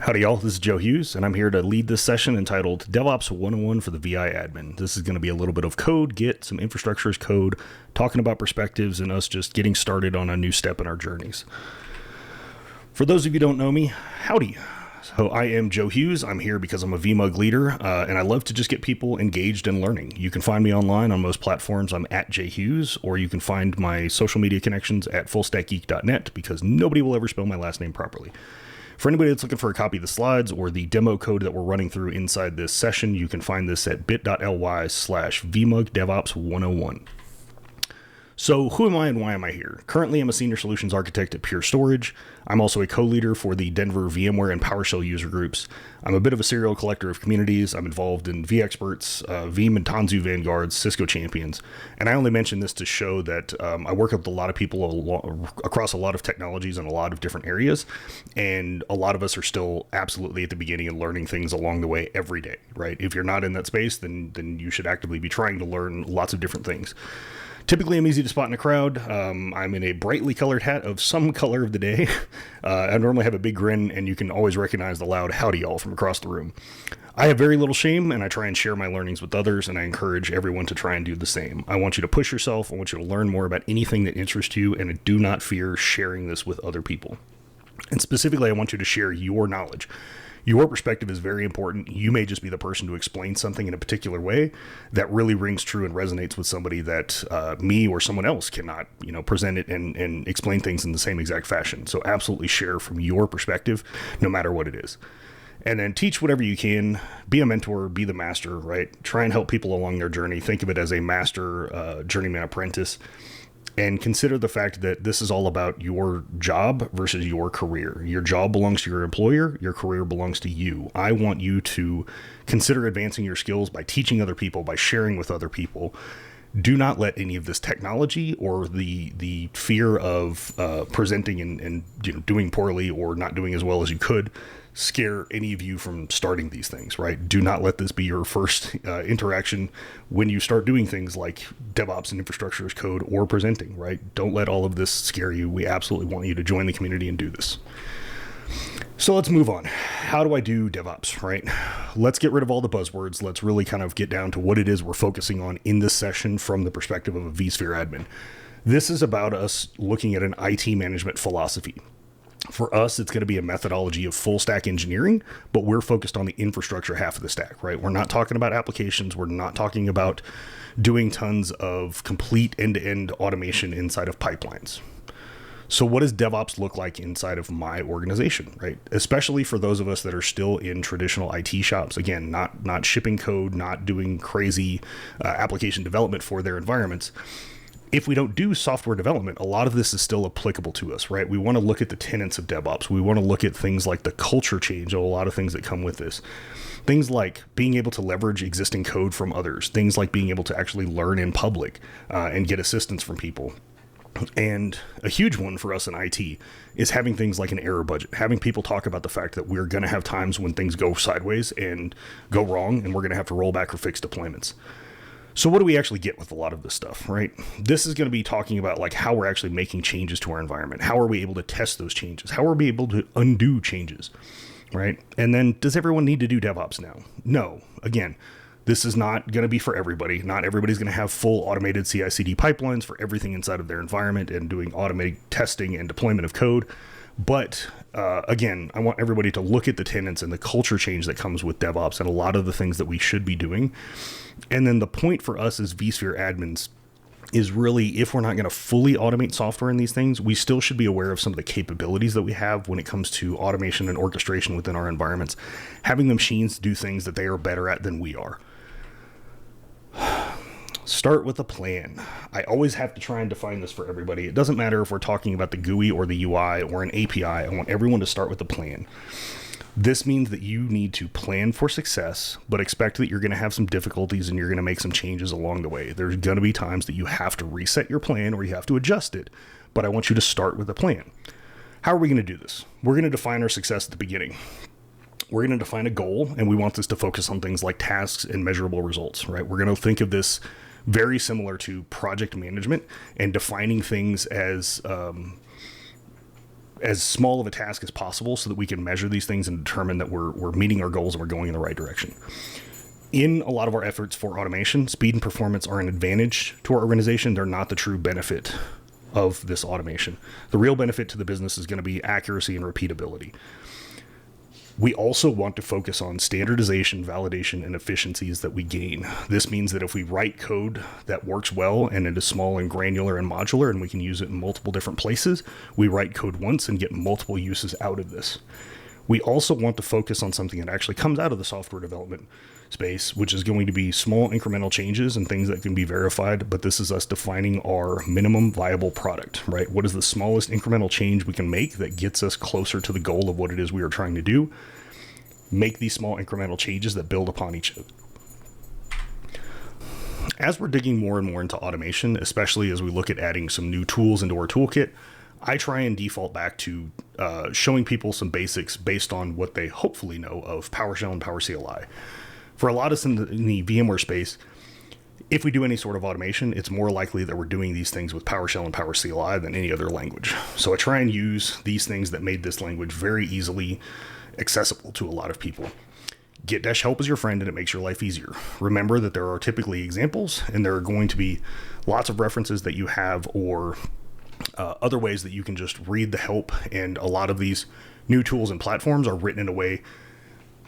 Howdy y'all, this is Joe Hughes, and I'm here to lead this session entitled DevOps 101 for the VI admin. This is going to be a little bit of code, Git, some infrastructure as code, talking about perspectives, and us just getting started on a new step in our journeys. For those of you who don't know me, howdy. So I am Joe Hughes. I'm here because I'm a VMUG leader, and I love to just get people engaged in learning. You can find me online on most platforms. I'm at jhughes, or you can find my social media connections at fullstackgeek.net because nobody will ever spell my last name properly. For anybody that's looking for a copy of the slides or the demo code that we're running through inside this session, you can find this at bit.ly/vmugdevops101. So who am I and why am I here? Currently, I'm a senior solutions architect at Pure Storage. I'm also a co-leader for the Denver VMware and PowerShell user groups. I'm a bit of a serial collector of communities. I'm involved in vExperts, Veeam and Tanzu Vanguards, Cisco Champions. And I only mention this to show that I work with a lot of people across a lot of technologies and a lot of different areas. And a lot of us are still absolutely at the beginning and learning things along the way every day, right? If you're not in that space, then you should actively be trying to learn lots of different things. Typically, I'm easy to spot in a crowd. I'm in a brightly colored hat of some color of the day. I normally have a big grin, and you can always recognize the loud howdy y'all from across the room. I have very little shame, and I try and share my learnings with others, and I encourage everyone to try and do the same. I want you to push yourself. I want you to learn more about anything that interests you, and do not fear sharing this with other people. And specifically, I want you to share your knowledge. Your perspective is very important. You may just be the person to explain something in a particular way that really rings true and resonates with somebody that me or someone else cannot, present it and explain things in the same exact fashion. So absolutely share from your perspective, no matter what it is. And then teach whatever you can. Be a mentor, be the master, right? Try and help people along their journey. Think of it as a master journeyman apprentice. And consider the fact that this is all about your job versus your career. Your job belongs to your employer. Your career belongs to you. I want you to consider advancing your skills by teaching other people, by sharing with other people. Do not let any of this technology or the fear of presenting and doing poorly or not doing as well as you could scare any of you from starting these things, right? Do not let this be your first interaction when you start doing things like DevOps and infrastructure as code or presenting, right? Don't let all of this scare you. We absolutely want you to join the community and do this. So let's move on. How do I do DevOps, right? Let's get rid of all the buzzwords. Let's really kind of get down to what it is we're focusing on in this session from the perspective of a vSphere admin. This is about us looking at an IT management philosophy. For us, it's going to be a methodology of full stack engineering, but we're focused on the infrastructure half of the stack, right? We're not talking about applications. We're not talking about doing tons of complete end-to-end automation inside of pipelines. So what does DevOps look like inside of my organization, right? Especially for those of us that are still in traditional IT shops, again, not shipping code, not doing crazy application development for their environments. If we don't do software development, a lot of this is still applicable to us, right? We want to look at the tenets of DevOps. We want to look at things like the culture change, a lot of things that come with this. Things like being able to leverage existing code from others. Things like being able to actually learn in public and get assistance from people. And a huge one for us in IT is having things like an error budget, having people talk about the fact that we're going to have times when things go sideways and go wrong, and we're going to have to roll back or fix deployments. So what do we actually get with a lot of this stuff, right? This is going to be talking about like how we're actually making changes to our environment. How are we able to test those changes? How are we able to undo changes, right? And then does everyone need to do DevOps now? No. Again, this is not going to be for everybody. Not everybody's going to have full automated CI/CD pipelines for everything inside of their environment and doing automated testing and deployment of code. But again, I want everybody to look at the tenets and the culture change that comes with DevOps and a lot of the things that we should be doing. And then the point for us as vSphere admins is really, if we're not going to fully automate software in these things, we still should be aware of some of the capabilities that we have when it comes to automation and orchestration within our environments, having the machines do things that they are better at than we are. Start with a plan. I always have to try and define this for everybody. It doesn't matter if we're talking about the GUI or the UI or an API. I want everyone to start with a plan. This means that you need to plan for success, but expect that you're going to have some difficulties and you're going to make some changes along the way. There's going to be times that you have to reset your plan or you have to adjust it, but I want you to start with a plan. How are we going to do this? We're going to define our success at the beginning. We're going to define a goal, and we want this to focus on things like tasks and measurable results, right? We're going to think of this very similar to project management and defining things as as small of a task as possible so that we can measure these things and determine that we're meeting our goals and we're going in the right direction. In a lot of our efforts for automation, speed and performance are an advantage to our organization. They're not the true benefit of this automation. The real benefit to the business is going to be accuracy and repeatability. We also want to focus on standardization, validation, and efficiencies that we gain. This means that if we write code that works well and it is small and granular and modular and we can use it in multiple different places, we write code once and get multiple uses out of this. We also want to focus on something that actually comes out of the software development space, which is going to be small incremental changes and things that can be verified, but this is us defining our minimum viable product, right? What is the smallest incremental change we can make that gets us closer to the goal of what it is we are trying to do? Make these small incremental changes that build upon each other. As we're digging more and more into automation, especially as we look at adding some new tools into our toolkit, I try and default back to showing people some basics based on what they hopefully know of PowerShell and PowerCLI. For a lot of us in the VMware space, if we do any sort of automation, it's more likely that we're doing these things with PowerShell and PowerCLI than any other language. So I try and use these things that made this language very easily accessible to a lot of people. Get-help is your friend and it makes your life easier. Remember that there are typically examples and there are going to be lots of references that you have or other ways that you can just read the help, and a lot of these new tools and platforms are written in a way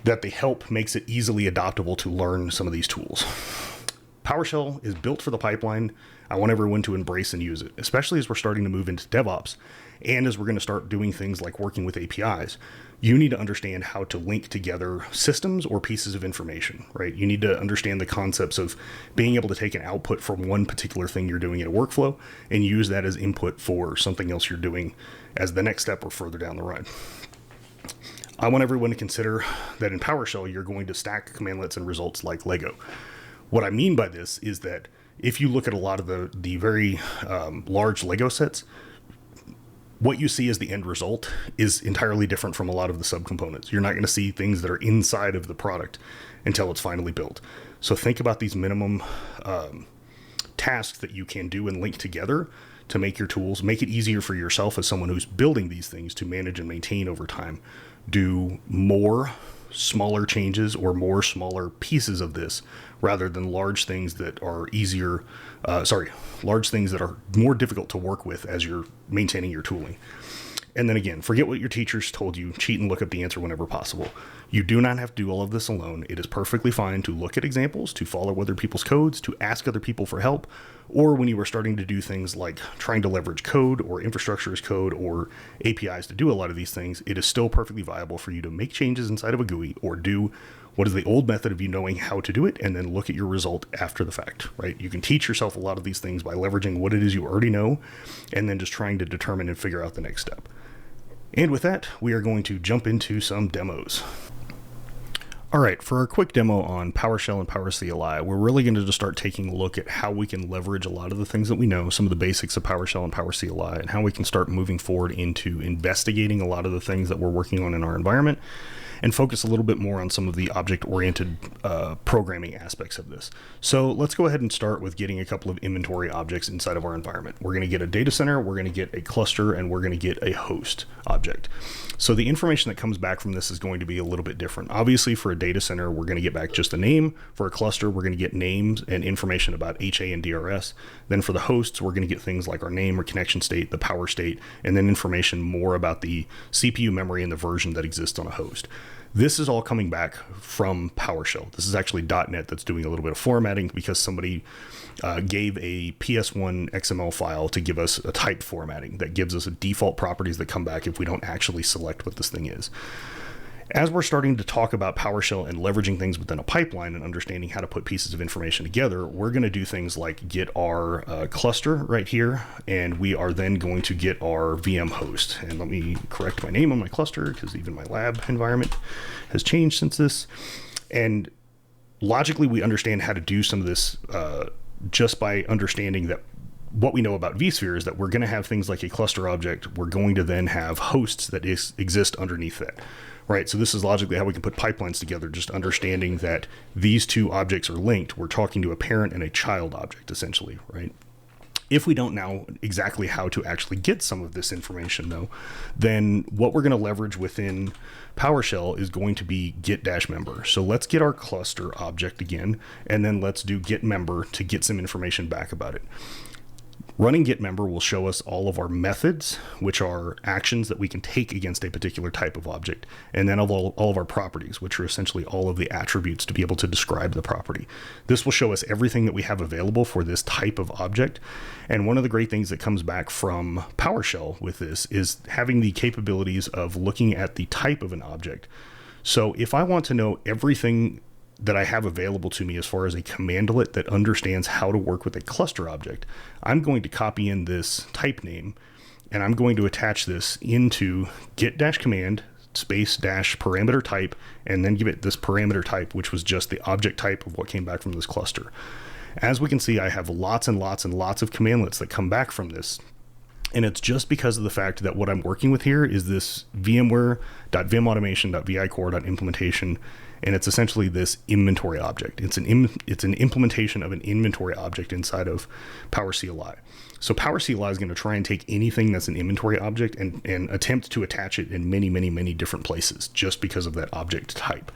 that the help makes it easily adoptable to learn some of these tools. PowerShell is built for the pipeline. I want everyone to embrace and use it, especially as we're starting to move into DevOps and as we're going to start doing things like working with APIs. You need to understand how to link together systems or pieces of information, right? You need to understand the concepts of being able to take an output from one particular thing you're doing in a workflow and use that as input for something else you're doing as the next step or further down the road. I want everyone to consider that in PowerShell, you're going to stack commandlets and results like Lego. What I mean by this is that if you look at a lot of the very large Lego sets, what you see as the end result is entirely different from a lot of the subcomponents. You're not going to see things that are inside of the product until it's finally built. So think about these minimum tasks that you can do and link together to make your tools, make it easier for yourself as someone who's building these things to manage and maintain over time. Do more smaller changes or more smaller pieces of this rather than large things that are large things that are more difficult to work with as you're maintaining your tooling. And then again, forget what your teachers told you, cheat and look up the answer whenever possible. You do not have to do all of this alone. It is perfectly fine to look at examples, to follow other people's codes, to ask other people for help, or when you are starting to do things like trying to leverage code or infrastructure as code or APIs to do a lot of these things, it is still perfectly viable for you to make changes inside of a GUI or do what is the old method of you knowing how to do it and then look at your result after the fact, right? You can teach yourself a lot of these things by leveraging what it is you already know and then just trying to determine and figure out the next step. And with that, we are going to jump into some demos. All right, for our quick demo on PowerShell and PowerCLI, we're really going to just start taking a look at how we can leverage a lot of the things that we know, some of the basics of PowerShell and PowerCLI, and how we can start moving forward into investigating a lot of the things that we're working on in our environment and focus a little bit more on some of the object-oriented programming aspects of this. So let's go ahead and start with getting a couple of inventory objects inside of our environment. We're going to get a data center, we're going to get a cluster, and we're going to get a host object. So the information that comes back from this is going to be a little bit different. Obviously, for a data center, we're going to get back just a name. For a cluster, we're going to get names and information about HA and DRS. Then for the hosts, we're going to get things like our name or connection state, the power state, and then information more about the CPU memory and the version that exists on a host. This is all coming back from PowerShell. This is actually .NET that's doing a little bit of formatting because somebody gave a PS1 XML file to give us a type formatting that gives us a default properties that come back if we don't actually select what this thing is. As we're starting to talk about PowerShell and leveraging things within a pipeline and understanding how to put pieces of information together, we're going to do things like get our cluster right here, and we are then going to get our VM host. And let me correct my name on my cluster because even my lab environment has changed since this. And logically, we understand how to do some of this just by understanding that what we know about vSphere is that we're going to have things like a cluster object. We're going to then have hosts that exist underneath that. Right, so this is logically how we can put pipelines together, just understanding that these two objects are linked. We're talking to a parent and a child object, essentially, right? If we don't know exactly how to actually get some of this information though, then what we're going to leverage within PowerShell is going to be get-member. So let's get our cluster object again, and then let's do get-member to get some information back about it. Running get-member will show us all of our methods, which are actions that we can take against a particular type of object, and then all of our properties, which are essentially all of the attributes to be able to describe the property. This will show us everything that we have available for this type of object. And one of the great things that comes back from PowerShell with this is having the capabilities of looking at the type of an object. So if I want to know everything that I have available to me as far as a commandlet that understands how to work with a cluster object, I'm going to copy in this type name, and I'm going to attach this into get-command space dash parameter type, and then give it this parameter type, which was just the object type of what came back from this cluster. As we can see, I have lots and lots and lots of commandlets that come back from this. And it's just because of the fact that what I'm working with here is this vmware.vimautomation.vicore.implementation, and it's essentially this inventory object. It's an implementation of an inventory object inside of PowerCLI. So PowerCLI is going to try and take anything that's an inventory object and attempt to attach it in many, many, many different places just because of that object type.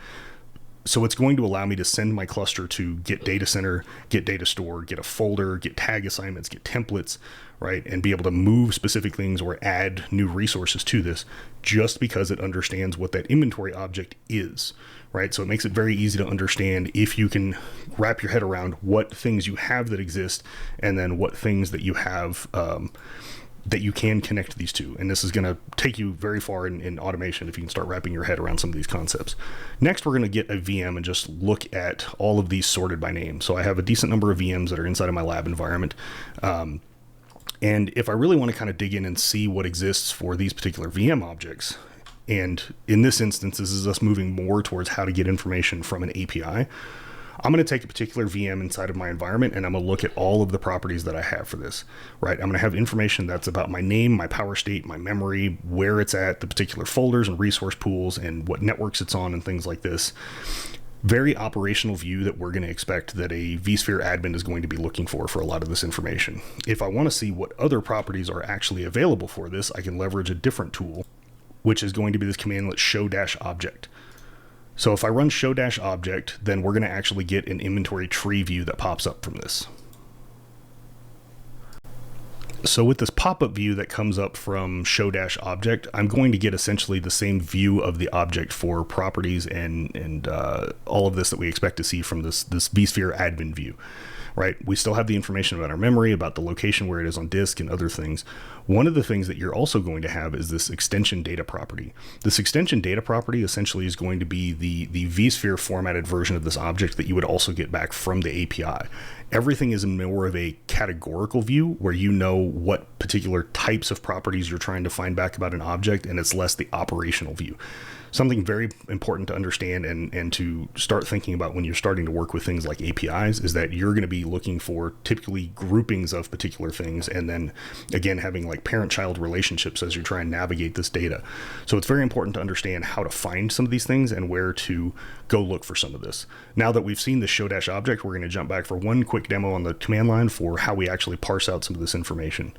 So it's going to allow me to send my cluster to get data center, get data store, get a folder, get tag assignments, get templates, right? And be able to move specific things or add new resources to this just because it understands what that inventory object is, right? So it makes it very easy to understand if you can wrap your head around what things you have that exist and then what things that you have that you can connect these to. And this is going to take you very far in automation if you can start wrapping your head around some of these concepts. Next, we're going to get a VM and just look at all of these sorted by name. So I have a decent number of VMs that are inside of my lab environment. And if I really want to kind of dig in and see what exists for these particular VM objects, and in this instance, this is us moving more towards how to get information from an API, I'm going to take a particular VM inside of my environment and I'm going to look at all of the properties that I have for this, right? I'm going to have information that's about my name, my power state, my memory, where it's at, the particular folders and resource pools, and what networks it's on and things like this. Very operational view that we're going to expect that a vSphere admin is going to be looking for a lot of this information. If I want to see what other properties are actually available for this, I can leverage a different tool, which is going to be this commandlet show-object. So if I run show-object, then we're going to actually get an inventory tree view that pops up from this. So with this pop-up view that comes up from show-object, I'm going to get essentially the same view of the object for properties and all of this that we expect to see from this vSphere admin view. Right? We still have the information about our memory, about the location where it is on disk, and other things. One of the things that you're also going to have is this extension data property. This extension data property essentially is going to be the vSphere formatted version of this object that you would also get back from the API. Everything is more of a categorical view where you know what particular types of properties you're trying to find back about an object, and it's less the operational view. Something very important to understand and to start thinking about when you're starting to work with things like APIs is that you're going to be looking for typically groupings of particular things, and then again having like parent-child relationships as you're trying to navigate this data. So it's very important to understand how to find some of these things and where to go look for some of this. Now that we've seen the show-object, we're going to jump back for one quick demo on the command line for how we actually parse out some of this information.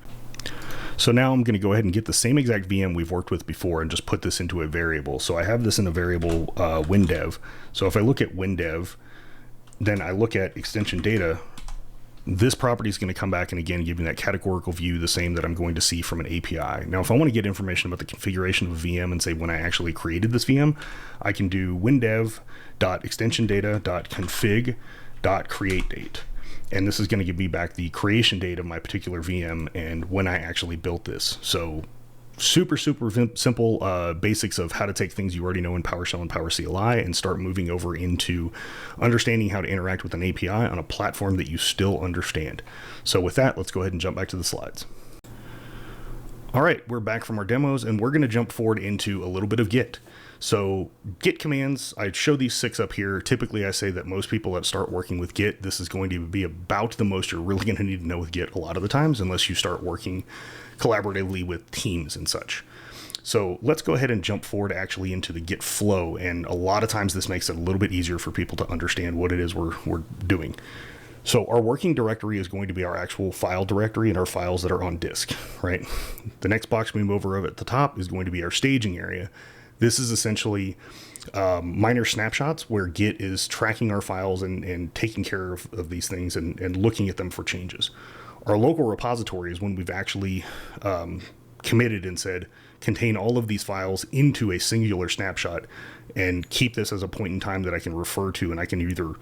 So now I'm going to go ahead and get the same exact VM we've worked with before and just put this into a variable. So I have this in a variable windev. So if I look at windev, then I look at extension data, this property is going to come back and again give me that categorical view, the same that I'm going to see from an API. Now, if I want to get information about the configuration of a VM and say when I actually created this VM, I can do windev.extensiondata.config.createDate. And this is going to give me back the creation date of my particular VM and when I actually built this. So super simple basics of how to take things you already know in PowerShell and PowerCLI and start moving over into understanding how to interact with an API on a platform that you still understand. So with that, let's go ahead and jump back to the slides. All right, we're back from our demos and we're going to jump forward into a little bit of Git. So Git commands, I show these 6 up here. Typically I say that most people that start working with Git, this is going to be about the most you're really going to need to know with Git a lot of the times, unless you start working collaboratively with teams and such. So let's go ahead and jump forward actually into the Git flow. And a lot of times this makes it a little bit easier for people to understand what it is we're doing. So our working directory is going to be our actual file directory and our files that are on disk, right? The next box we move over at the top is going to be our staging area. This is essentially minor snapshots where Git is tracking our files and taking care of these things and looking at them for changes. Our local repository is when we've actually committed and said, contain all of these files into a singular snapshot and keep this as a point in time that I can refer to, and I can either,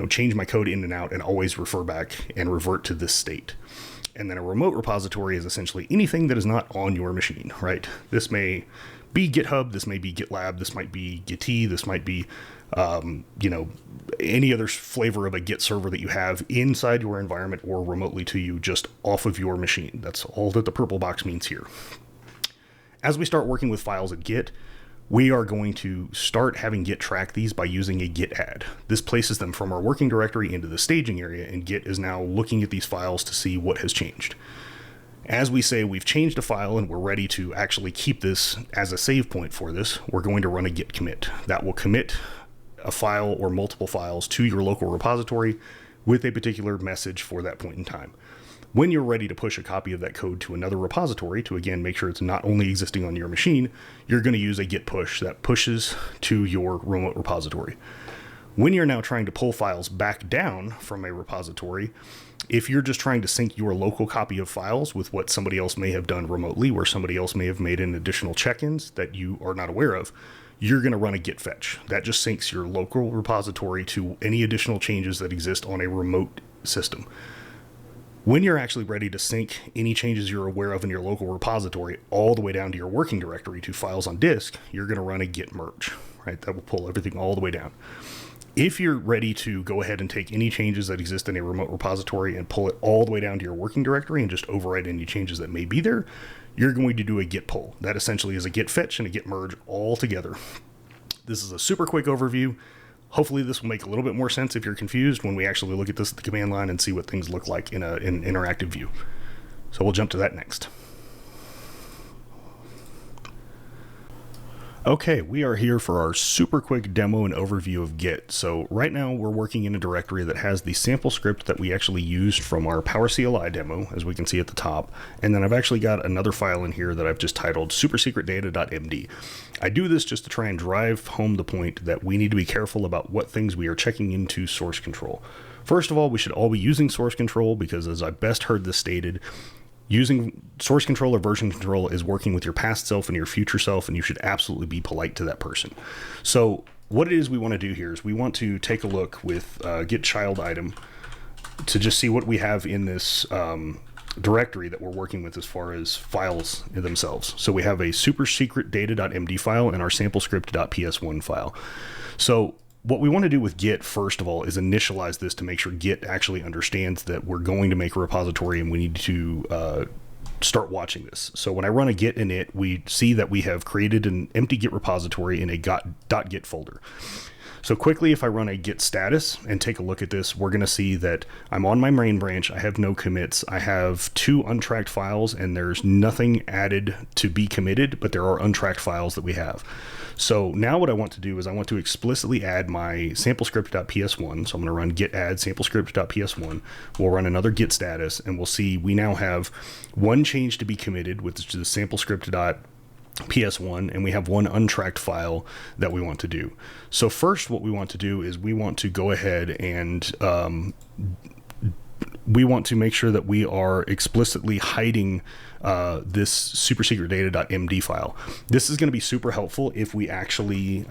change my code in and out and always refer back and revert to this state. And then a remote repository is essentially anything that is not on your machine, right? This may be GitHub, this may be GitLab, this might be Git, this might be, any other flavor of a Git server that you have inside your environment or remotely to you just off of your machine. That's all that the purple box means here. As we start working with files at Git, we are going to start having Git track these by using a git add. This places them from our working directory into the staging area, and Git is now looking at these files to see what has changed. As we say we've changed a file and we're ready to actually keep this as a save point for this, we're going to run a git commit. That will commit a file or multiple files to your local repository with a particular message for that point in time. When you're ready to push a copy of that code to another repository to, again, make sure it's not only existing on your machine, you're going to use a git push that pushes to your remote repository. When you're now trying to pull files back down from a repository, if you're just trying to sync your local copy of files with what somebody else may have done remotely, where somebody else may have made in additional check-ins that you are not aware of, you're going to run a git fetch. That just syncs your local repository to any additional changes that exist on a remote system. When you're actually ready to sync any changes you're aware of in your local repository all the way down to your working directory to files on disk, you're going to run a git merge, right? That will pull everything all the way down. If you're ready to go ahead and take any changes that exist in a remote repository and pull it all the way down to your working directory and just override any changes that may be there, you're going to do a git pull. That essentially is a git fetch and a git merge all together. This is a super quick overview. Hopefully this will make a little bit more sense if you're confused when we actually look at this at the command line and see what things look like in an interactive view. So we'll jump to that next. Okay, we are here for our super quick demo and overview of Git. So right now we're working in a directory that has the sample script that we actually used from our PowerCLI demo, as we can see at the top. And then I've actually got another file in here that I've just titled supersecretdata.md. I do this just to try and drive home the point that we need to be careful about what things we are checking into source control. First of all, we should all be using source control because, as I best heard this stated, using source control or version control is working with your past self and your future self, and you should absolutely be polite to that person. So what it is we want to do here is we want to take a look with git child item to just see what we have in this directory that we're working with as far as files themselves. So we have a supersecretdata.md file and our samplescript.ps1 file. So what we want to do with Git, first of all, is initialize this to make sure Git actually understands that we're going to make a repository and we need to start watching this. So when I run a git init, we see that we have created an empty Git repository in a .git folder. So quickly, if I run a git status and take a look at this, we're going to see that I'm on my main branch. I have no commits. I have 2 untracked files, and there's nothing added to be committed, but there are untracked files that we have. So now what I want to do is I want to explicitly add my samplescript.ps1. So I'm going to run git add samplescript.ps1. We'll run another git status, and we'll see we now have one change to be committed, which is the samplescript.ps1, and we have one untracked file that we want to do. So first what we want to do is we want to go ahead and we want to make sure that we are explicitly hiding this supersecretdata.md file. This is going to be super helpful if we actually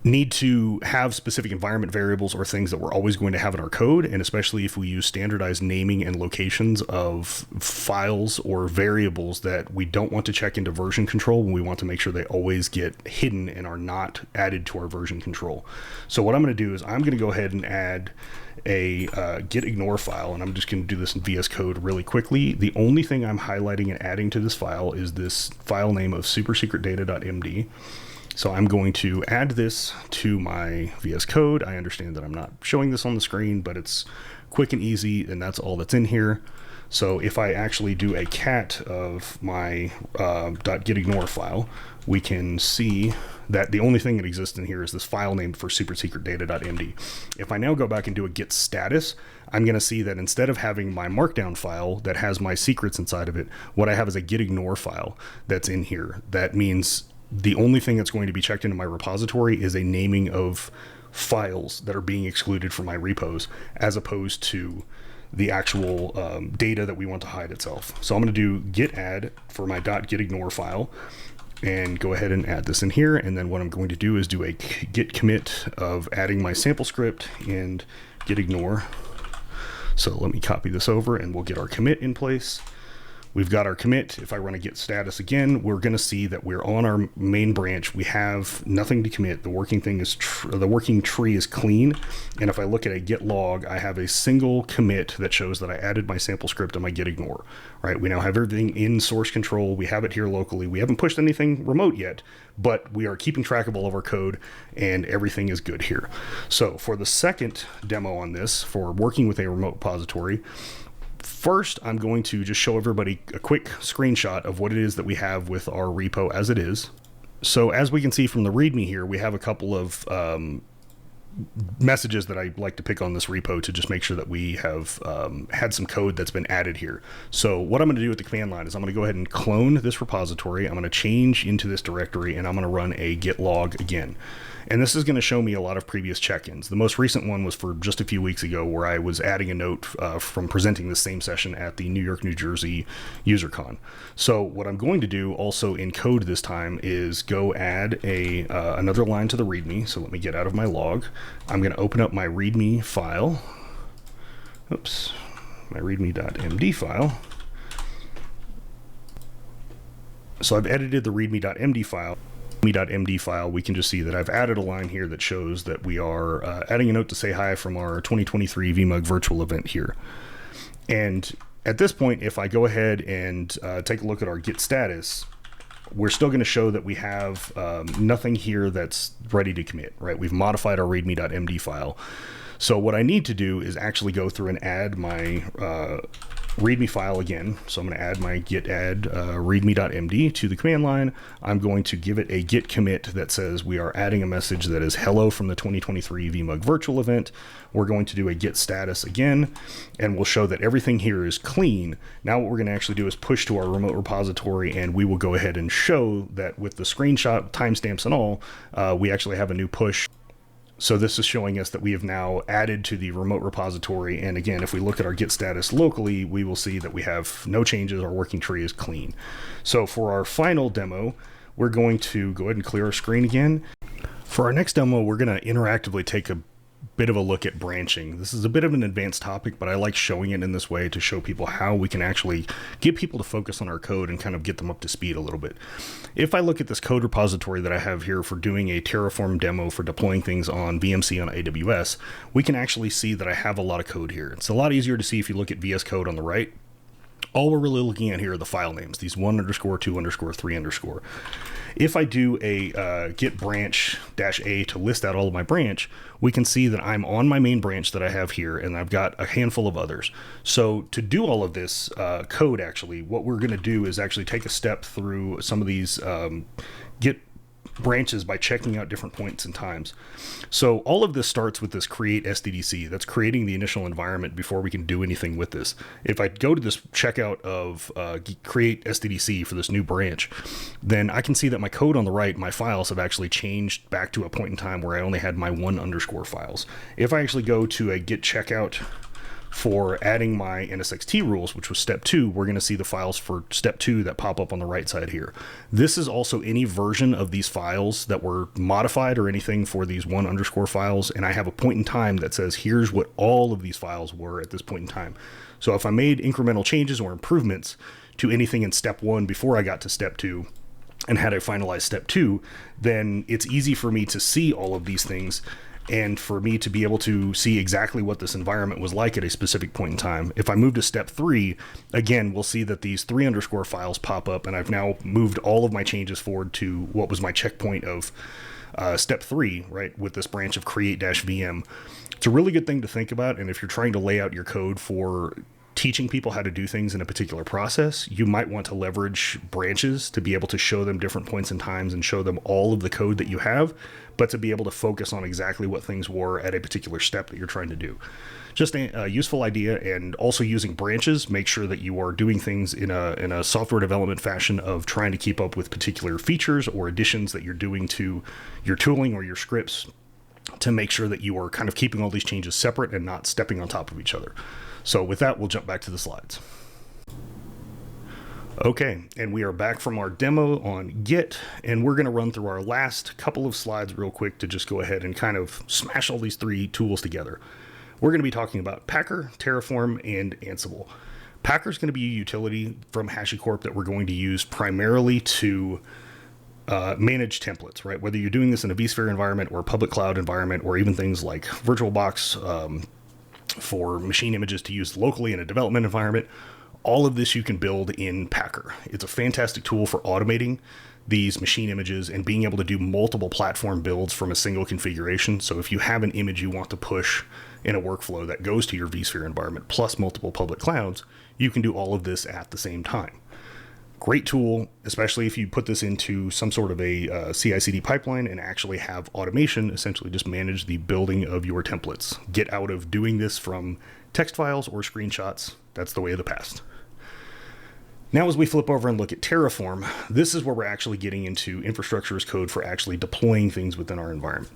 need to have specific environment variables or things that we're always going to have in our code, and especially if we use standardized naming and locations of files or variables that we don't want to check into version control when we want to make sure they always get hidden and are not added to our version control. So what I'm going to do is I'm going to go ahead and add a git ignore file, and I'm just going to do this in VS Code really quickly. The only thing I'm highlighting and adding to this file is this file name of supersecretdata.md. So I'm going to add this to my VS Code. I understand that I'm not showing this on the screen, but it's quick and easy, and that's all that's in here. So if I actually do a cat of my .gitignore file, we can see that the only thing that exists in here is this file name for supersecretdata.md. If I now go back and do a git status, I'm going to see that instead of having my markdown file that has my secrets inside of it, what I have is a git ignore file that's in here. That means the only thing that's going to be checked into my repository is a naming of files that are being excluded from my repos, as opposed to the actual data that we want to hide itself. So I'm going to do git add for my .gitignore file and go ahead and add this in here. And then what I'm going to do is do a git commit of adding my sample script and gitignore. So let me copy this over and we'll get our commit in place. We've got our commit. If I run a git status again, we're going to see that we're on our main branch. We have nothing to commit. The working thing is the working tree is clean. And if I look at a git log, I have a single commit that shows that I added my sample script and my git ignore. Right? We now have everything in source control. We have it here locally. We haven't pushed anything remote yet, but we are keeping track of all of our code and everything is good here. So for the second demo on this, for working with a remote repository, first, I'm going to just show everybody a quick screenshot of what it is that we have with our repo as it is. So as we can see from the README here, we have a couple of messages that I like to pick on this repo to just make sure that we have had some code that's been added here. So what I'm going to do with the command line is I'm going to go ahead and clone this repository. I'm going to change into this directory and I'm going to run a git log again. And this is going to show me a lot of previous check-ins. The most recent one was for just a few weeks ago where I was adding a note from presenting the same session at the New York, New Jersey UserCon. So what I'm going to do also in code this time is go add another line to the README. So let me get out of my log. I'm going to open up my README file. Oops, my readme.md file. So I've edited the readme.md file. .md file, we can just see that I've added a line here that shows that we are adding a note to say hi from our 2023 VMUG virtual event here. And at this point, if I go ahead and take a look at our git status, we're still going to show that we have nothing here that's ready to commit, right? We've modified our readme.md file. So what I need to do is actually go through and add my README file again. So I'm going to add my git add readme.md to the command line. I'm going to give it a git commit that says we are adding a message that is hello from the 2023 VMUG virtual event. We're going to do a git status again, and we'll show that everything here is clean. Now what we're going to actually do is push to our remote repository, and we will go ahead and show that with the screenshot, timestamps and all, we actually have a new push. So this is showing us that we have now added to the remote repository. And again, if we look at our git status locally, we will see that we have no changes. Our working tree is clean. So for our final demo, we're going to go ahead and clear our screen again. For our next demo, we're going to interactively take a bit of a look at branching. This is a bit of an advanced topic, but I like showing it in this way to show people how we can actually get people to focus on our code and kind of get them up to speed a little bit. If I look at this code repository that I have here for doing a Terraform demo for deploying things on VMC on AWS, we can actually see that I have a lot of code here. It's a lot easier to see if you look at VS Code on the right. All we're really looking at here are the file names, these 1_2_3_. If I do a git branch -a to list out all of my branch, we can see that I'm on my main branch that I have here, and I've got a handful of others. So to do all of this code, actually, what we're going to do is actually take a step through some of these git branches by checking out different points and times. So all of this starts with this create SDDC. That's creating the initial environment before we can do anything with this. If I go to this checkout of create SDDC for this new branch, then I can see that my code on the right, my files have actually changed back to a point in time where I only had my 1_ files. If I actually go to a git checkout for adding my NSXT rules, which was step 2, we're going to see the files for step 2 that pop up on the right side here. This is also any version of these files that were modified or anything for these 1_ files. And I have a point in time that says, here's what all of these files were at this point in time. So if I made incremental changes or improvements to anything in step 1 before I got to step 2, and had I finalized step 2, then it's easy for me to see all of these things and for me to be able to see exactly what this environment was like at a specific point in time. If I move to step 3, again, we'll see that these 3_ files pop up, and I've now moved all of my changes forward to what was my checkpoint of step 3, right, with this branch of create-vm. It's a really good thing to think about, and if you're trying to lay out your code for teaching people how to do things in a particular process, you might want to leverage branches to be able to show them different points in times and show them all of the code that you have, but to be able to focus on exactly what things were at a particular step that you're trying to do. Just a useful idea. And also using branches, make sure that you are doing things in a software development fashion of trying to keep up with particular features or additions that you're doing to your tooling or your scripts, to make sure that you are kind of keeping all these changes separate and not stepping on top of each other. So with that, we'll jump back to the slides. Okay, and we are back from our demo on Git, and we're going to run through our last couple of slides real quick to just go ahead and kind of smash all these three tools together. We're going to be talking about Packer, Terraform, and Ansible. Packer is going to be a utility from HashiCorp that we're going to use primarily to manage templates, right? Whether you're doing this in a vSphere environment or a public cloud environment, or even things like VirtualBox for machine images to use locally in a development environment, all of this you can build in Packer. It's a fantastic tool for automating these machine images and being able to do multiple platform builds from a single configuration. So if you have an image you want to push in a workflow that goes to your vSphere environment plus multiple public clouds, you can do all of this at the same time. Great tool, especially if you put this into some sort of a CI/CD pipeline and actually have automation, essentially just manage the building of your templates. Get out of doing this from text files or screenshots. That's the way of the past. Now, as we flip over and look at Terraform, this is where we're actually getting into infrastructure as code for actually deploying things within our environment,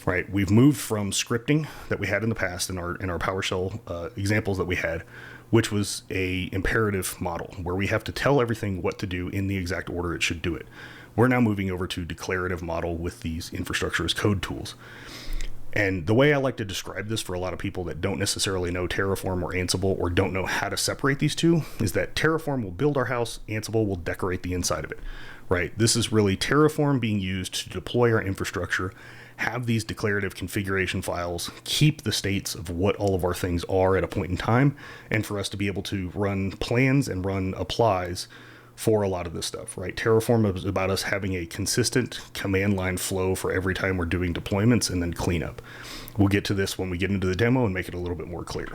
right? We've moved from scripting that we had in the past in our PowerShell examples that we had, which was a imperative model where we have to tell everything what to do in the exact order it should do it. We're now moving over to declarative model with these infrastructure as code tools. And the way I like to describe this for a lot of people that don't necessarily know Terraform or Ansible or don't know how to separate these two is that Terraform will build our house, Ansible will decorate the inside of it, right? This is really Terraform being used to deploy our infrastructure, have these declarative configuration files, keep the states of what all of our things are at a point in time, and for us to be able to run plans and run applies for a lot of this stuff, right? Terraform is about us having a consistent command line flow for every time we're doing deployments and then cleanup. We'll get to this when we get into the demo and make it a little bit more clear.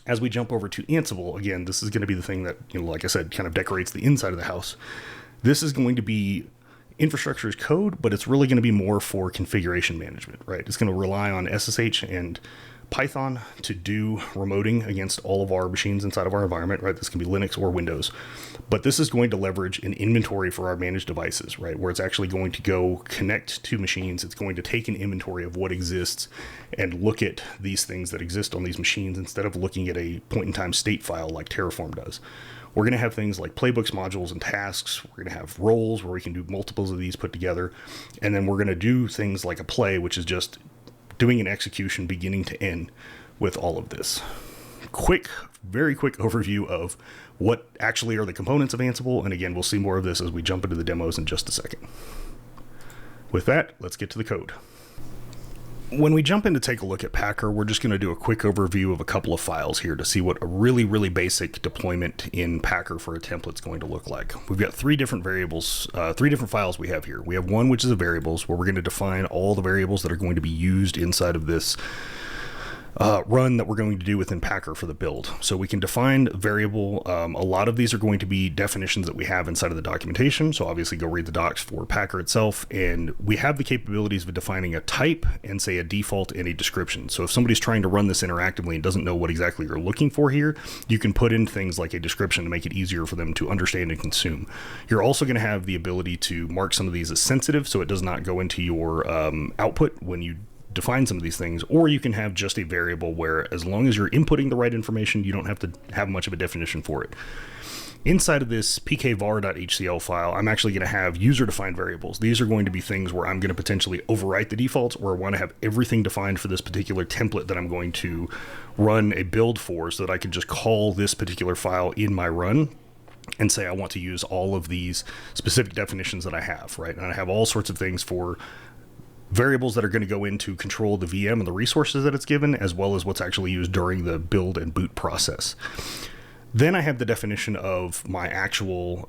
As we jump over to Ansible, again, this is going to be the thing that, like I said, kind of decorates the inside of the house. This is going to be infrastructure as code, but it's really going to be more for configuration management, right? It's going to rely on SSH and Python to do remoting against all of our machines inside of our environment, right? This can be Linux or Windows, but this is going to leverage an inventory for our managed devices, right? Where it's actually going to go connect to machines. It's going to take an inventory of what exists and look at these things that exist on these machines instead of looking at a point in time state file like Terraform does. We're going to have things like playbooks, modules, and tasks. We're going to have roles where we can do multiples of these put together. And then we're going to do things like a play, which is just doing an execution beginning to end with all of this. Very quick overview of what actually are the components of Ansible. And again, we'll see more of this as we jump into the demos in just a second. With that, let's get to the code. When we jump in to take a look at Packer, we're just going to do a quick overview of a couple of files here to see what a really, really basic deployment in Packer for a template is going to look like. We've got three different variables, three different files we have here. We have one which is a variables where we're going to define all the variables that are going to be used inside of this run that we're going to do within Packer for the build. So we can define variable. A lot of these are going to be definitions that we have inside of the documentation. So obviously go read the docs for Packer itself. And we have the capabilities of defining a type and say a default and a description. So if somebody's trying to run this interactively and doesn't know what exactly you're looking for here, you can put in things like a description to make it easier for them to understand and consume. You're also going to have the ability to mark some of these as sensitive so it does not go into your output when you define some of these things, or you can have just a variable where as long as you're inputting the right information, you don't have to have much of a definition for it. Inside of this pkvar.hcl file, I'm actually going to have user-defined variables. These are going to be things where I'm going to potentially overwrite the defaults, or I want to have everything defined for this particular template that I'm going to run a build for so that I can just call this particular file in my run and say I want to use all of these specific definitions that I have, right? And I have all sorts of things for variables that are going to go in to control the VM and the resources that it's given, as well as what's actually used during the build and boot process. Then I have the definition of my actual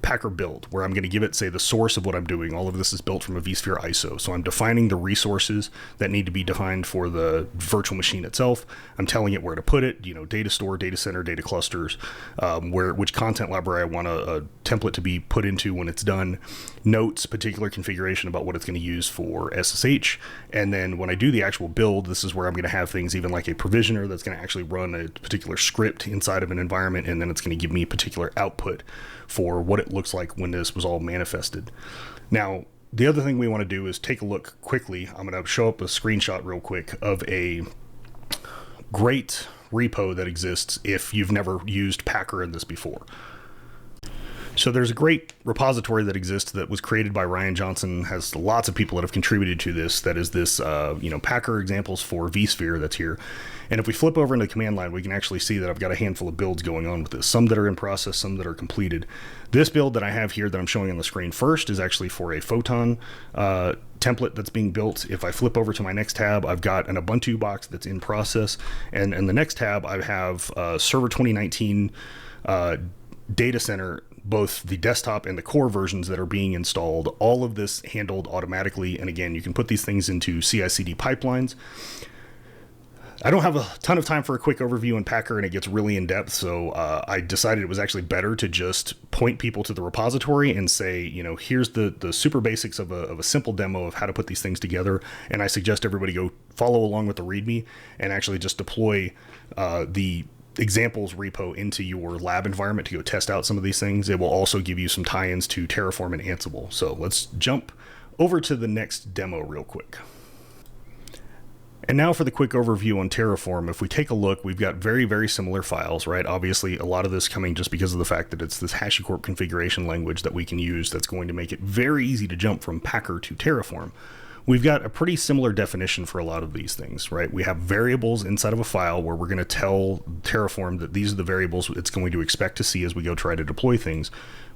Packer build, where I'm going to give it, say, the source of what I'm doing. All of this is built from a vSphere ISO. So I'm defining the resources that need to be defined for the virtual machine itself. I'm telling it where to put it, data store, data center, data clusters, which content library I want a template to be put into when it's done, notes, particular configuration about what it's going to use for SSH. And then when I do the actual build, this is where I'm going to have things even like a provisioner that's going to actually run a particular script inside of an environment, and then it's going to give me a particular output for what it looks like when this was all manifested. Now, the other thing we want to do is take a look quickly. I'm going to show up a screenshot real quick of a great repo that exists if you've never used Packer in this before. So there's a great repository that exists that was created by Ryan Johnson, has lots of people that have contributed to this. That is this, Packer examples for vSphere that's here. And if we flip over into the command line, we can actually see that I've got a handful of builds going on with this. Some that are in process, some that are completed. This build that I have here that I'm showing on the screen first is actually for a Photon template that's being built. If I flip over to my next tab, I've got an Ubuntu box that's in process. And in the next tab, I have Server 2019 data center, both the desktop and the core versions that are being installed, all of this handled automatically. And again, you can put these things into CI/CD pipelines. I don't have a ton of time for a quick overview in Packer, and it gets really in depth. So I decided it was actually better to just point people to the repository and say, here's the super basics of a simple demo of how to put these things together. And I suggest everybody go follow along with the README and actually just deploy the examples repo into your lab environment to go test out some of these things. It will also give you some tie-ins to Terraform and Ansible. So let's jump over to the next demo real quick. And now for the quick overview on Terraform. If we take a look, we've got very, very similar files, right? Obviously, a lot of this coming just because of the fact that it's this HashiCorp configuration language that we can use that's going to make it very easy to jump from Packer to Terraform. We've got a pretty similar definition for a lot of these things, right? We have variables inside of a file where we're going to tell Terraform that these are the variables it's going to expect to see as we go try to deploy things.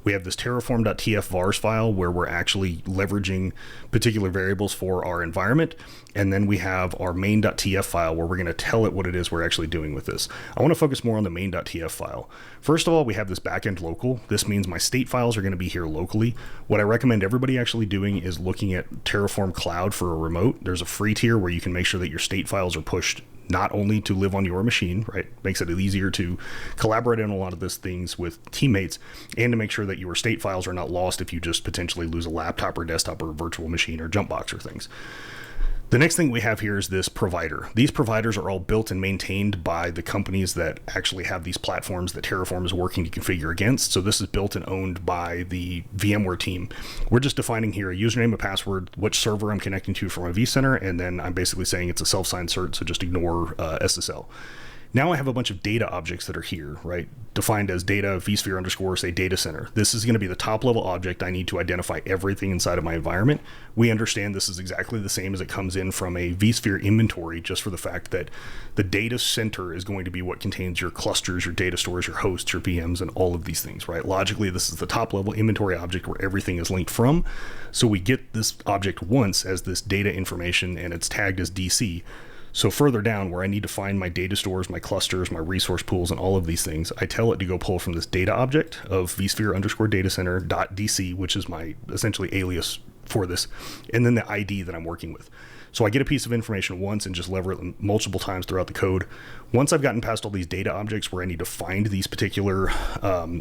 We have this terraform.tf vars file where we're actually leveraging particular variables for our environment. And then we have our main.tf file where we're going to tell it what it is we're actually doing with this. I want to focus more on the main.tf file. First of all, we have this backend local. This means my state files are going to be here locally. What I recommend everybody actually doing is looking at Terraform Cloud for a remote. There's a free tier where you can make sure that your state files are pushed not only to live on your machine, right? Makes it easier to collaborate on a lot of these things with teammates, and to make sure that your state files are not lost if you just potentially lose a laptop or desktop or a virtual machine or jump box or things. The next thing we have here is this provider. These providers are all built and maintained by the companies that actually have these platforms that Terraform is working to configure against. So this is built and owned by the VMware team. We're just defining here a username, a password, which server I'm connecting to from a vCenter, and then I'm basically saying it's a self-signed cert, so just ignore SSL. Now I have a bunch of data objects that are here, right? Defined as data vSphere underscore, say data center. This is going to be the top level object. I need to identify everything inside of my environment. We understand this is exactly the same as it comes in from a vSphere inventory, just for the fact that the data center is going to be what contains your clusters, your data stores, your hosts, your VMs, and all of these things, right? Logically, this is the top level inventory object where everything is linked from. So we get this object once as this data information, and it's tagged as DC. So further down where I need to find my data stores, my clusters, my resource pools, and all of these things, I tell it to go pull from this data object of vSphere underscore data center .dc, which is my essentially alias for this, and then the ID that I'm working with. So I get a piece of information once and just lever it multiple times throughout the code. Once I've gotten past all these data objects where I need to find these particular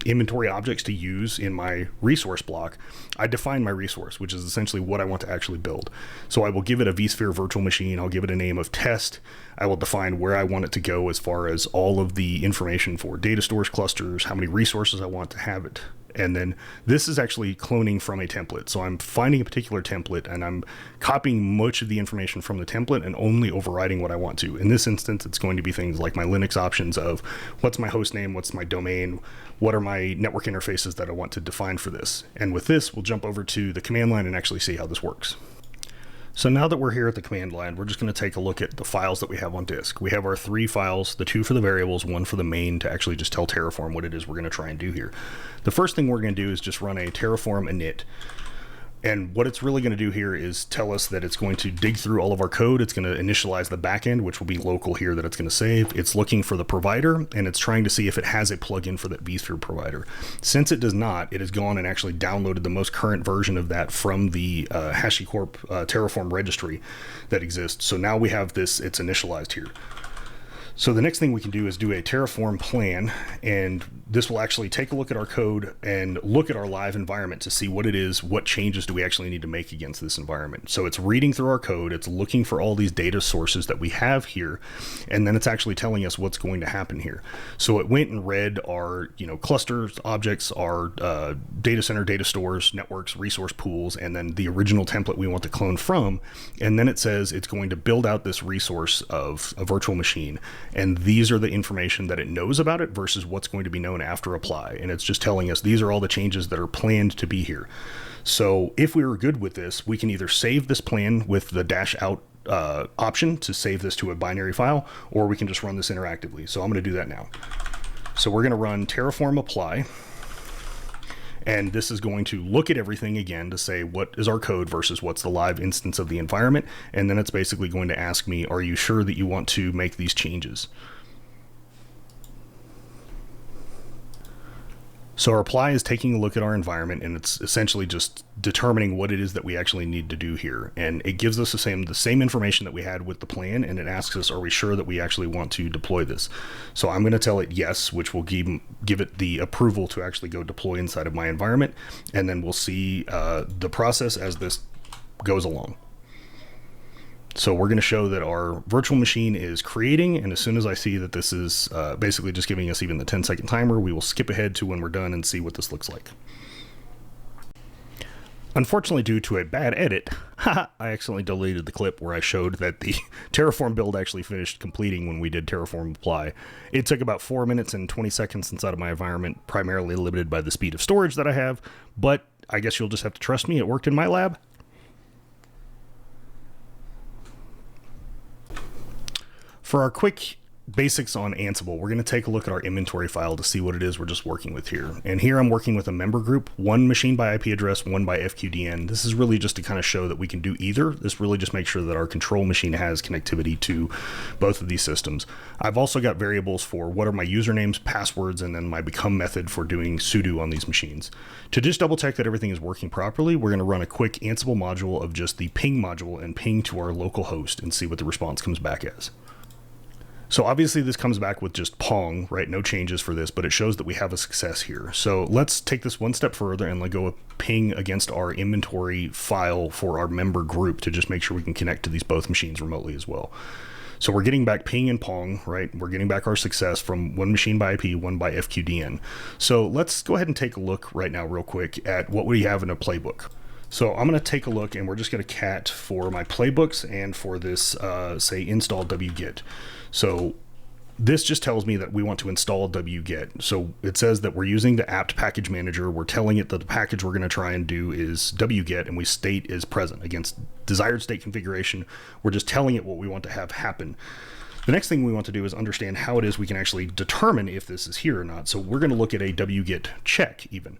inventory objects to use in my resource block, I define my resource, which is essentially what I want to actually build. So I will give it a vSphere virtual machine. I'll give it a name of test. I will define where I want it to go as far as all of the information for data stores, clusters, how many resources I want to have it. And then this is actually cloning from a template. So I'm finding a particular template and I'm copying much of the information from the template and only overriding what I want to. In this instance, it's going to be things like my Linux options of what's my host name, what's my domain, what are my network interfaces that I want to define for this. And with this, we'll jump over to the command line and actually see how this works. So now that we're here at the command line, we're just going to take a look at the files that we have on disk. We have our 3 files, the 2 for the variables, 1 for the main, to actually just tell Terraform what it is we're going to try and do here. The first thing we're going to do is just run a Terraform init. And what it's really going to do here is tell us that it's going to dig through all of our code. It's going to initialize the backend, which will be local here that it's going to save. It's looking for the provider, and it's trying to see if it has a plugin for that vSphere provider. Since it does not, it has gone and actually downloaded the most current version of that from the HashiCorp Terraform registry that exists. So now we have this, it's initialized here. So the next thing we can do is do a Terraform plan, and this will actually take a look at our code and look at our live environment to see what it is, what changes do we actually need to make against this environment. So it's reading through our code, it's looking for all these data sources that we have here, and then it's actually telling us what's going to happen here. So it went and read our, clusters, objects, our data center, data stores, networks, resource pools, and then the original template we want to clone from. And then it says it's going to build out this resource of a virtual machine. And these are the information that it knows about it versus what's going to be known after apply. And it's just telling us these are all the changes that are planned to be here. So if we were good with this, we can either save this plan with the -out option to save this to a binary file, or we can just run this interactively. So I'm going to do that now. So we're going to run Terraform apply. And this is going to look at everything again to say what is our code versus what's the live instance of the environment. And then it's basically going to ask me, are you sure that you want to make these changes? So our apply is taking a look at our environment, and it's essentially just determining what it is that we actually need to do here. And it gives us the same information that we had with the plan, and it asks us, are we sure that we actually want to deploy this? So I'm going to tell it yes, which will give it the approval to actually go deploy inside of my environment. And then we'll see the process as this goes along. So we're going to show that our virtual machine is creating, and as soon as I see that this is basically just giving us even the 10-second timer, we will skip ahead to when we're done and see what this looks like. Unfortunately, due to a bad edit, I accidentally deleted the clip where I showed that the Terraform build actually finished completing when we did Terraform apply. It took about 4 minutes and 20 seconds inside of my environment, primarily limited by the speed of storage that I have, but I guess you'll just have to trust me, it worked in my lab. For our quick basics on Ansible, we're going to take a look at our inventory file to see what it is we're just working with here. And here I'm working with a member group, one machine by IP address, one by FQDN. This is really just to kind of show that we can do either. This really just makes sure that our control machine has connectivity to both of these systems. I've also got variables for what are my usernames, passwords, and then my become method for doing sudo on these machines. To just double check that everything is working properly, we're going to run a quick Ansible module of just the ping module and ping to our local host and see what the response comes back as. So obviously this comes back with just Pong, right? No changes for this, but it shows that we have a success here. So let's take this one step further and let go of ping against our inventory file for our member group to just make sure we can connect to these both machines remotely as well. So we're getting back ping and Pong, right? We're getting back our success from one machine by IP, one by FQDN. So let's go ahead and take a look right now real quick at what we have in a playbook. So I'm going to take a look, and we're just going to cat for my playbooks and for this, say, install wget. So this just tells me that we want to install wget. So it says that we're using the apt package manager. We're telling it that the package we're going to try and do is wget, and we state is present against desired state configuration. We're just telling it what we want to have happen. The next thing we want to do is understand how it is we can actually determine if this is here or not. So we're going to look at a wget check even.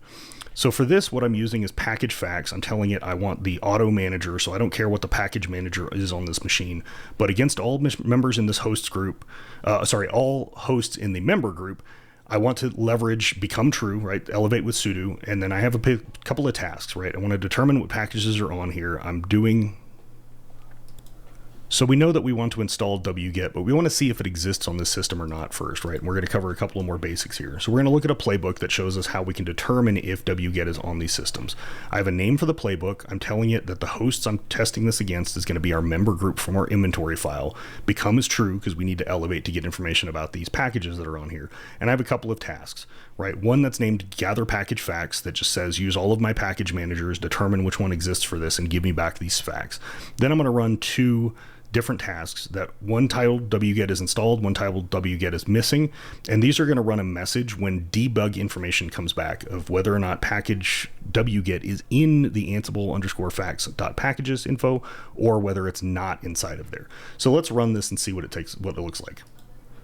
So for this, what I'm using is package facts. I'm telling it I want the auto manager, so I don't care what the package manager is on this machine. But against all members in this hosts group, all hosts in the member group, I want to leverage become true, right? Elevate with sudo, and then I have a couple of tasks, right? I want to determine what packages are on here. I'm doing. So we know that we want to install wget, but we want to see if it exists on this system or not first, right? And we're going to cover a couple of more basics here. So we're going to look at a playbook that shows us how we can determine if wget is on these systems. I have a name for the playbook. I'm telling it that the hosts I'm testing this against is going to be our member group from our inventory file. Become is true because we need to elevate to get information about these packages that are on here. And I have a couple of tasks, right? One that's named gather package facts that just says use all of my package managers, determine which one exists for this, and give me back these facts. Then I'm going to run two different tasks, that one titled wget is installed, one titled wget is missing, and these are going to run a message when debug information comes back of whether or not package wget is in the Ansible_facts.packages info or whether it's not inside of there. So let's run this and see what it looks like.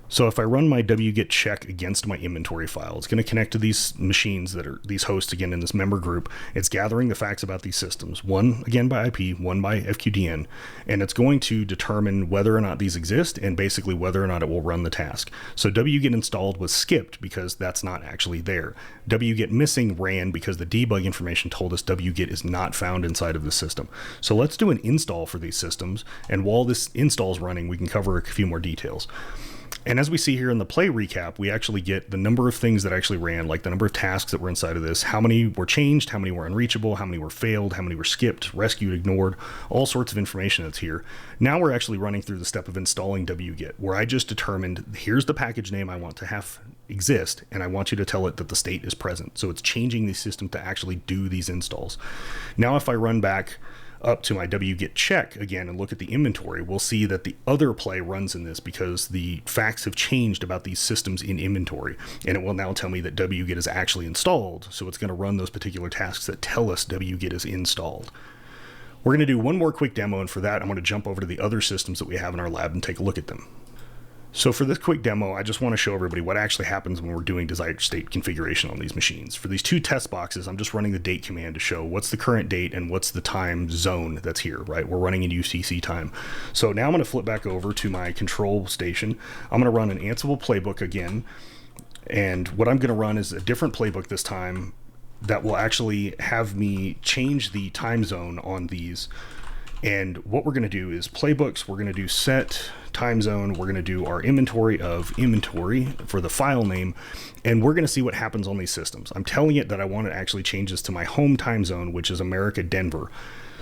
So if I run my wget check against my inventory file, it's going to connect to these machines that are these hosts again in this member group. It's gathering the facts about these systems, one again by IP, one by FQDN, and it's going to determine whether or not these exist and basically whether or not it will run the task. So wget installed was skipped because that's not actually there. Wget missing ran because the debug information told us wget is not found inside of the system. So let's do an install for these systems, and while this install is running, we can cover a few more details. And as we see here in the play recap, we actually get the number of things that actually ran, like the number of tasks that were inside of this, how many were changed, how many were unreachable, how many were failed, how many were skipped, rescued, ignored, all sorts of information that's here. Now we're actually running through the step of installing wget, where I just determined, here's the package name I want to have exist, and I want you to tell it that the state is present. So it's changing the system to actually do these installs. Now if I run back up to my wget check again and look at the inventory, we'll see that the other play runs in this because the facts have changed about these systems in inventory, and it will now tell me that wget is actually installed. So it's going to run those particular tasks that tell us wget is installed. We're going to do one more quick demo, and for that I'm going to jump over to the other systems that we have in our lab and take a look at them. So for this quick demo, I just want to show everybody what actually happens when we're doing desired state configuration on these machines. For these two test boxes, I'm just running the date command to show what's the current date and what's the time zone that's here, right? We're running in UTC time. So now I'm going to flip back over to my control station. I'm going to run an Ansible playbook again. And what I'm going to run is a different playbook this time that will actually have me change the time zone on these. And what we're going to do is playbooks, we're going to do set time zone, we're going to do our inventory of inventory for the file name, and we're going to see what happens on these systems. I'm telling it that I want to actually change this to my home time zone, which is America, Denver.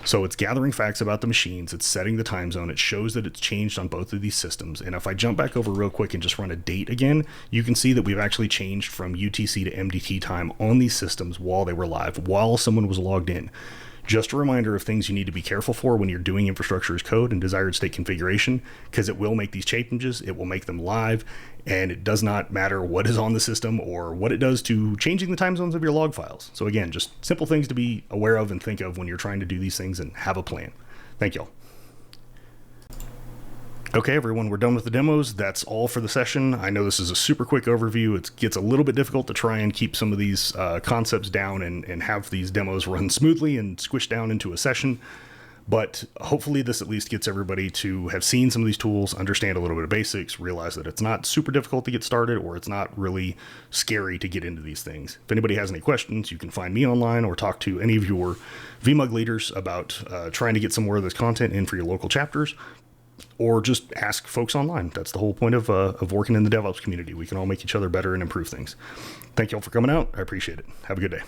So it's gathering facts about the machines, it's setting the time zone, it shows that it's changed on both of these systems. And if I jump back over real quick and just run a date again, you can see that we've actually changed from UTC to MDT time on these systems while they were live, while someone was logged in. Just a reminder of things you need to be careful for when you're doing infrastructure as code and desired state configuration, because it will make these changes, it will make them live, and it does not matter what is on the system or what it does to changing the time zones of your log files. So again, just simple things to be aware of and think of when you're trying to do these things and have a plan. Thank y'all. Okay, everyone, we're done with the demos. That's all for the session. I know this is a super quick overview. It gets a little bit difficult to try and keep some of these concepts down and have these demos run smoothly and squish down into a session. But hopefully this at least gets everybody to have seen some of these tools, understand a little bit of basics, realize that it's not super difficult to get started, or it's not really scary to get into these things. If anybody has any questions, you can find me online or talk to any of your VMUG leaders about trying to get some more of this content in for your local chapters. Or just ask folks online. That's the whole point of working in the DevOps community. We can all make each other better and improve things. Thank you all for coming out. I appreciate it. Have a good day.